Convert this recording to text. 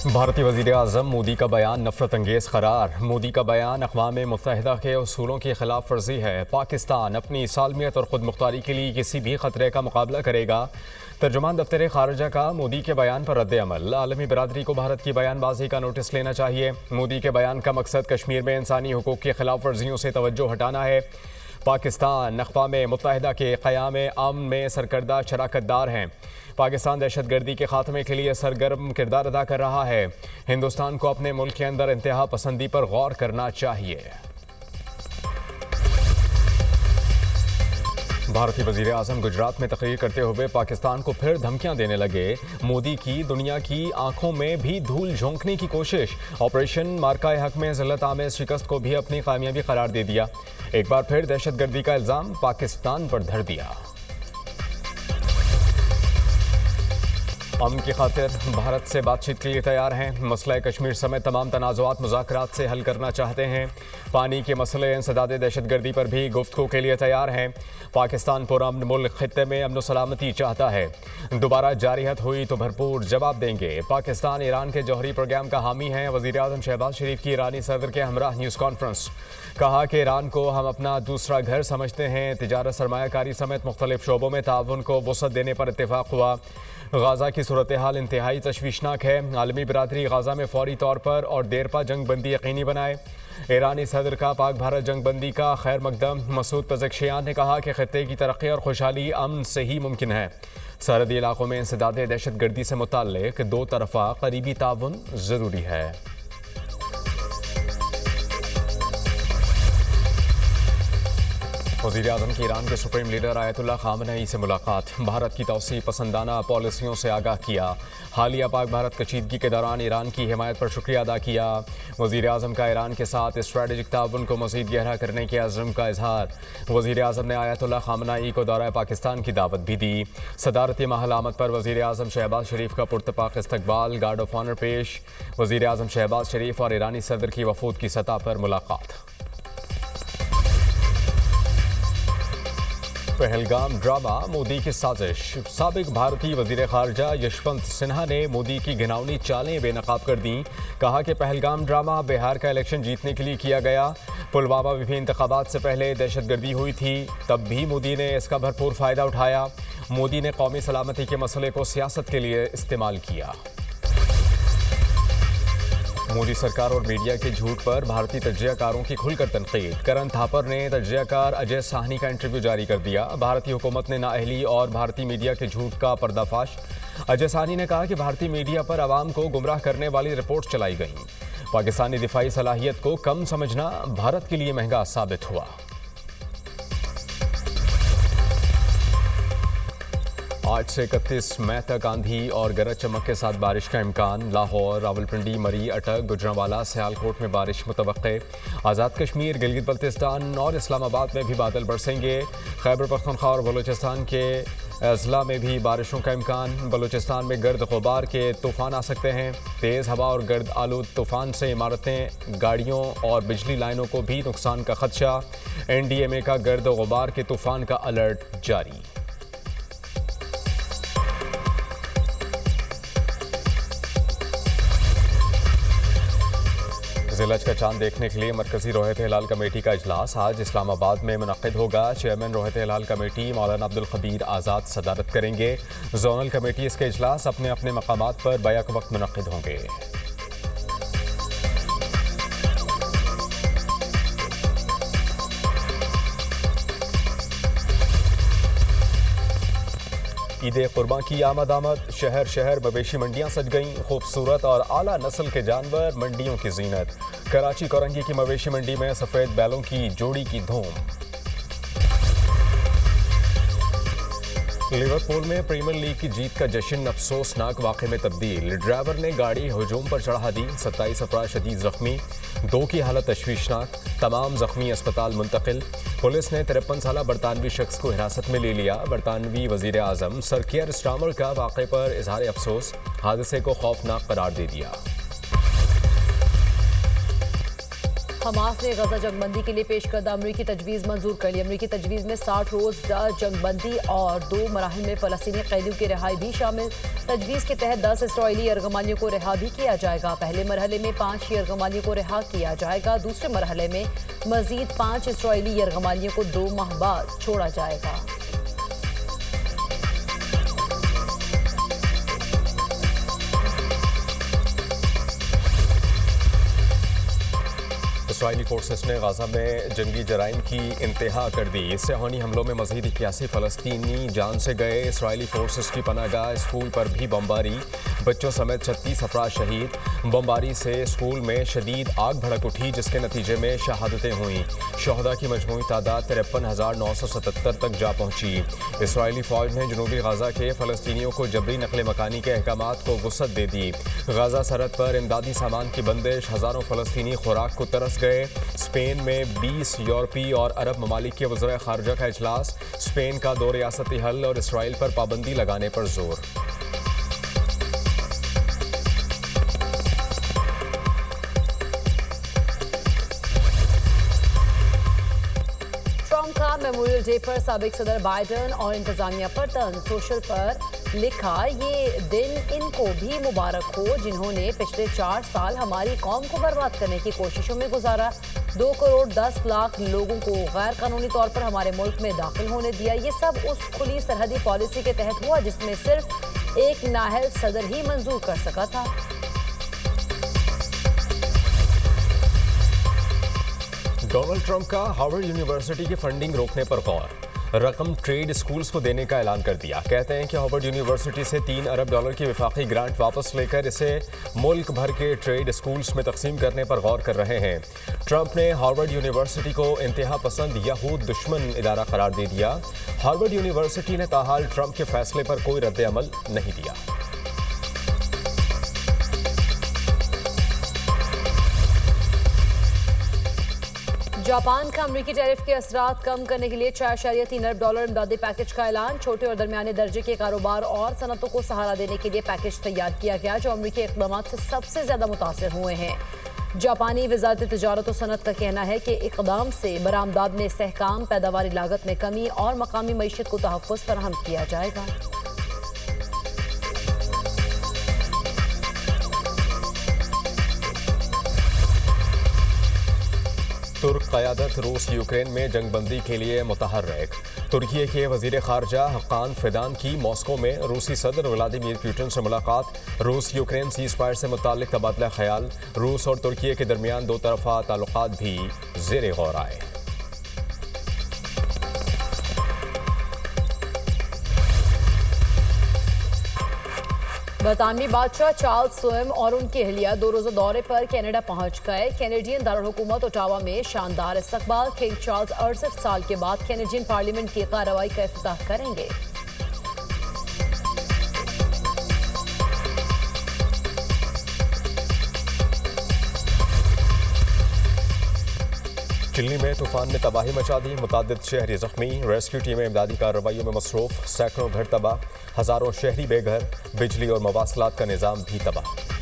भारतीय वज़ीर आज़म मोदी का बयान नफरत अंगेज़ करार। मोदी का बयान अक़वाम मुत्तहिदा के उसूलों की खिलाफ वर्जी है। पाकिस्तान अपनी सालमियत और ख़ुद मुख्तारी के लिए किसी भी ख़तरे का मुकाबला करेगा। तर्जुमान दफ्तर ख़ारिजा का मोदी के बयान पर रद्द अमल। आलमी बरादरी को भारत की बयानबाजी का नोटिस लेना चाहिए। मोदी के बयान का मकसद कश्मीर में इंसानी हुकूक़ की खिलाफ वर्जियों से तवज्जो हटाना है। पाकिस्तान अक़वाम मुत्तहिदा के क़याम अमन में सरकर्दा शराकतदार हैं। पाकिस्तान दहशतगर्दी के खात्मे के लिए सरगर्म किरदार अदा कर रहा है। हिंदुस्तान को अपने मुल्क के अंदर इंतहा पसंदी पर गौर करना चाहिए। भारतीय वज़ीर आज़म गुजरात में तकरीर करते हुए पाकिस्तान को फिर धमकियां देने लगे। मोदी की दुनिया की आंखों में भी धूल झोंकने की कोशिश। ऑपरेशन मार्का हक में ज़िल्लत आमेज़ शिकस्त को भी अपनी कामयाबी करार दे दिया। एक बार फिर दहशतगर्दी का इल्ज़ाम पाकिस्तान पर धर दिया। अमन की खातिर भारत से बातचीत के लिए तैयार हैं। मसला कश्मीर समेत तमाम तनाज़ुआत मुज़ाकरात से हल करना चाहते हैं। पानी के मसले इंसदाद दहशतगर्दी पर भी गुफ्तगू के लिए तैयार हैं। पाकिस्तान पुरअमन मुल्क खित्ते में अमन सलामती चाहता है। दोबारा जारियत हुई तो भरपूर जवाब देंगे। पाकिस्तान ईरान के जौहरी प्रोग्राम का हामी है। वज़ीर आज़म शहबाज शरीफ की ईरानी सदर के हमराह न्यूज़ कॉन्फ्रेंस। कहा कि ईरान को हम अपना दूसरा घर समझते हैं। तिजारत सरमायाकारी समेत मुख्तलिफ शोबों में ताउन को वसअत देने पर इत्तेफाक हुआ। गाज़ा की सूरत हाल इंतहाई तशवीशनाक है। आलमी बरादरी गाज़ा में फौरी तौर पर और देरपा जंग बंदी यकीनी बनाए। ईरानी सदर का पाक भारत जंग बंदी का खैर मकदम। मसूद पज़ेश्कियान ने कहा कि खित्ते की तरक्की और खुशहाली अमन से ही मुमकिन है। सरहदी इलाकों में इंसदाद दहशतगर्दी से मुताल्लिक दो तरफ़ा करीबी ताउन ज़रूरी है। वज़ीर आज़म की ईरान के सुप्रीम लीडर आयतुल्लाह ख़ामेनी से मुलाकात। भारत की तौसीह पसंदाना पॉलिसियों से आगाह किया। हालिया पाक भारत कशीदगी के दौरान ईरान की हिमायत पर शुक्रिया अदा किया। वज़ीर आज़म का ईरान के साथ स्ट्रेटेजिक ताउन को मज़ीद गहरा करने के अज़्म का इजहार। वज़ीर आज़म ने आयतुल्लाह ख़ामेनी को दौरा पाकिस्तान की दावत भी दी। सदारती महल आमद पर वज़ीर आज़म शहबाज शरीफ का पुरतपाक इस्तकबाल, गार्ड ऑफ ऑनर पेश। वज़ीर आज़म शहबाज शरीफ और ईरानी सदर की वफूद की सतह पर मुलाकात। पहलगाम ड्रामा मोदी की साजिश। साबिक भारतीय वज़ीर ख़ारिजा यशवंत सिन्हा ने मोदी की घिनौनी चालें बेनकाब कर दी। कहा कि पहलगाम ड्रामा बिहार का इलेक्शन जीतने के लिए किया गया। पुलवामा में भी इंतखाबात से पहले दहशतगर्दी हुई थी, तब भी मोदी ने इसका भरपूर फ़ायदा उठाया। मोदी ने कौमी सलामती के मसले को सियासत के लिए इस्तेमाल किया। मोदी सरकार और मीडिया के झूठ पर भारतीय तज्जियाकारों की खुलकर तनकीद। करण थापर ने तज्जियाकार अजय साहनी का इंटरव्यू जारी कर दिया। भारतीय हुकूमत ने नाअहली और भारतीय मीडिया के झूठ का पर्दाफाश। अजय साहनी ने कहा कि भारतीय मीडिया पर आवाम को गुमराह करने वाली रिपोर्ट चलाई गई। पाकिस्तानी दिफाई सलाहियत को कम समझना भारत के लिए महंगा साबित हुआ। आज से 31 मई तक आंधी और गरज चमक के साथ बारिश का इम्कान। लाहौर, रावलपिंडी, मरी, अटक, गुजरांवाला, सियालकोट में बारिश मुतवक्के। आज़ाद कश्मीर, गिलगित बल्तिस्तान और इस्लामाबाद में भी बादल बरसेंगे। खैबर पख्तूनख्वा और बलूचिस्तान के अजला में भी बारिशों का इम्कान। बलूचिस्तान में गर्द गुबार के तूफ़ान आ सकते हैं। तेज़ हवा और गर्द आलूद तूफ़ान से इमारतें, गाड़ियों और बिजली लाइनों को भी नुकसान का खदशा। NDMA का गर्द गुबार के तूफ़ान का अलर्ट जारी। ज़िलहज का चांद देखने के लिए मरकज़ी रोहत हिलाल कमेटी का इजलास आज इस्लामाबाद में मुनक़्क़िद होगा। चेयरमैन रोहत हिलाल कमेटी मौलाना अब्दुल ख़बीर आज़ाद सदारत करेंगे। जोनल कमेटी इसके इजलास अपने अपने मकामात पर बैक वक्त मुनक़्क़िद होंगे। ईद कुर्बान की आमद। शहर शहर मवेशी मंडियां सज गईं। खूबसूरत और आला नस्ल के जानवर मंडियों की जीनत। कराची कोरंगी की मवेशी मंडी में सफ़ेद बैलों की जोड़ी की धूम। लिवरपूल में प्रीमियर लीग की जीत का जश्न अफसोसनाक वाक़े में तब्दील। ड्राइवर ने गाड़ी हुजूम पर चढ़ा दी। 27 अफराद शदीद जख्मी, 2 की हालत तशवीशनाक। तमाम जख्मी अस्पताल मुंतकिल। पुलिस ने 53 साला बरतानवी शख्स को हिरासत में ले लिया। बरतानवी वज़ीर आज़म सर कियर स्टार्मर का वाक़े पर इजहार अफसोस। हादसे को खौफनाक करार दे दिया। हमास ने गजा जंगबंदी के लिए पेश करदा अमरीकी तजवीज़ मंजूर कर ली। अमरीकी तजवीज़ में 60 रोज़ जंगबंदी और 2 मराहिल में फ़लस्तीनी कैदियों की रिहाई भी शामिल। तजवीज़ के तहत 10 इसराइली यरगमानियों को रिहा भी किया जाएगा। पहले मरहले में 5 यरगमानियों को रिहा किया जाएगा। दूसरे मरहले में मजीद 5 इसराइली यरगमानियों को 2 माह बाद छोड़ा जाएगा। इसराइली फोर्सेस ने गाजा में जंगी जराइम की इंतहा कर दी। इससे होनी हमलों में मजीद 81 फ़लस्तीनी जान से गए। इसराइली फोर्सेस की पनाहगाह स्कूल पर भी बमबारी, बच्चों समेत 36 अफराद शहीद। बमबारी से स्कूल में शदीद आग भड़क उठी, जिसके नतीजे में शहादतें हुईं। शहदा की मजमूई तादाद 53,977 तक जा पहुंची। इसराइली फ़ौज ने जनूबी गाजा के फ़लस्तीनियों को जबरी नकल मकानी के अहकामात को वुसअत दे दी। गाजा सरहद पर इमदादी सामान की बंदिश, हज़ारों फ़लस्तीनी खुराक को तरस गए। स्पेन में 20 यूरोपीय और अरब ममालिक के वज़ीर ख़ारजा का इजलास। स्पेन का 2 रियासती हल और इसराइल पर पाबंदी लगाने पर जोर। ट्रंप का मेमोरियल डे पर साबिक सदर बाइडन और इंतजामिया पर तंज। सोशल पर लिखा, ये दिन इनको भी मुबारक हो जिन्होंने पिछले 4 साल हमारी कौम को बर्बाद करने की कोशिशों में गुजारा। 2 करोड़ 10 लाख लोगों को गैर कानूनी तौर पर हमारे मुल्क में दाखिल होने दिया। ये सब उस खुली सरहदी पॉलिसी के तहत हुआ जिसमें सिर्फ एक नाअहल सदर ही मंजूर कर सका था। डोनाल्ड ट्रंप का हार्वर्ड यूनिवर्सिटी की फंडिंग रोकने पर गौर। रकम ट्रेड स्कूल्स को देने का ऐलान कर दिया। कहते हैं कि हार्वर्ड यूनिवर्सिटी से $3 अरब की वफाकी ग्रांट वापस लेकर इसे मुल्क भर के ट्रेड स्कूल्स में तकसीम करने पर गौर कर रहे हैं। ट्रंप ने हार्वर्ड यूनिवर्सिटी को इंतहा पसंद यहूद दुश्मन इदारा करार दे दिया। हार्वर्ड यूनिवर्सिटी ने ताहाल ट्रंप के फैसले पर कोई रद्द-ए-अमल नहीं दिया। जापान का अमरीकी टैरिफ के असरात कम करने के लिए $6.3 अरब इमदादी पैकेज का ऐलान। छोटे और दरमियाने दर्जे के कारोबार और सनतों को सहारा देने के लिए पैकेज तैयार किया गया, जो अमरीकी इक़दाम से सबसे ज्यादा मुतासिर हुए हैं। जापानी वज़ारत तिजारत और सनत का कहना है कि इक़दाम से बरामदात में इस्तेहकाम, पैदावारी लागत में कमी और मकामी मईशत को तहफ़्फ़ुज़ फराहम किया जाएगा। तुर्क क़यादत रूस यूक्रेन में जंगबंदी के लिए मुतहर्रिक। तुर्की के वज़ीर ख़ारजा हक्कान फ़िदान की मॉस्को में रूसी सदर व्लादिमीर पुतिन से मुलाकात। रूस यूक्रेन सीज़फायर से मुताल्लिक़ तबादला ख्याल। रूस और तुर्की के दरमियान 2 तरफ़ा ताल्लुक़ात भी ज़ेरे गौर आए। बरतानवी बादशाह चार्ल्स स्वयं और उनकी अहलिया 2 रोज़ा दौरे पर कनाडा पहुंच गए। कैनेडियन दारुल-हुकूमत ओटावा में शानदार इस्तकबाल। किंग चार्ल्स 68 साल के बाद कैनेडियन पार्लियामेंट की कार्रवाई का इफ्तिताह करेंगे। चिली में तूफान ने तबाही मचा दी, मुतादिद शहरी जख्मी। रेस्क्यू टीमें इमदादी कार्रवाइयों में मसरूफ। सैकड़ों घर तबाह, हज़ारों शहरी बेघर। बिजली और मवासलात का निज़ाम भी तबाह।